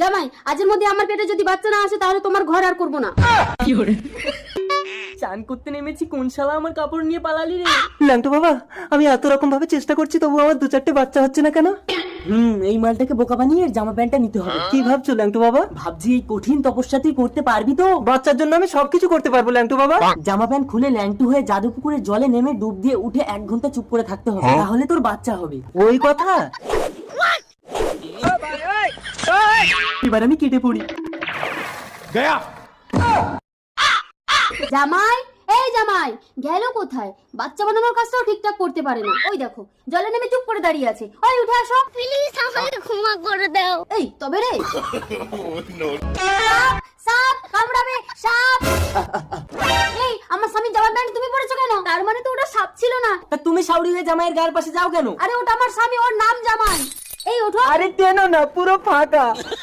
জামাই, আজের মধ্যে আমার পেটে যদি বাচ্চা না আসে তাহলে তোমার ঘর আর করবো না। চান করতে নেমেছি, কোন শালা আমার কাপড় নিয়ে পালালি রে? ল্যাংটো বাবা, আমি এত রকম ভাবে চেষ্টা করছি তবু আমার 2-4টে বাচ্চা হচ্ছে না কেন? এই মালটাকে বোকা বানিয়ে জামা প্যান্টটা নিতে হবে। কি ভাবছো ল্যাংটো বাবা? ভাবছি এই কঠিন তপস্যা তুই করতে পারবি তো? বাচ্চার জন্য আমি সবকিছু করতে পারবো ল্যাংটো বাবা। জামা প্যান্ট খুলে ল্যাংটু হয়ে জাদু পুকুরে জলে নেমে ডুব দিয়ে উঠে 1 ঘন্টা চুপ করে থাকতে হবে, তাহলে তোর বাচ্চা হবে। ওই কথা? এবার আমি কেটে পড়ি। জামাই, এই জামাই, গেল কোথায়? বাচ্চা বানানোর কাজটাও ঠিকঠাক করতে পারে না। ওই দেখো জলে নেমে চুপ করে দাঁড়িয়ে আছে। ওই উঠে আসো প্লিজ আমাকে ক্ষমা করে দাও। এই তবে রে। সাপ, সাপ কামড়াবে, সাপ। এই আমার স্বামী জামা প্যান্ট তুমি পরেছো কেন? তার মানে তো ওটা সাপ ছিল না। তা তুমি সাউরি হয়ে জামাইয়ের গায়ের পাশে যাও কেন? আরে ওটা আমার স্বামী, ওর নাম জামাই। এই ওঠো। আরে কেন না, পুরো ফাঁকা।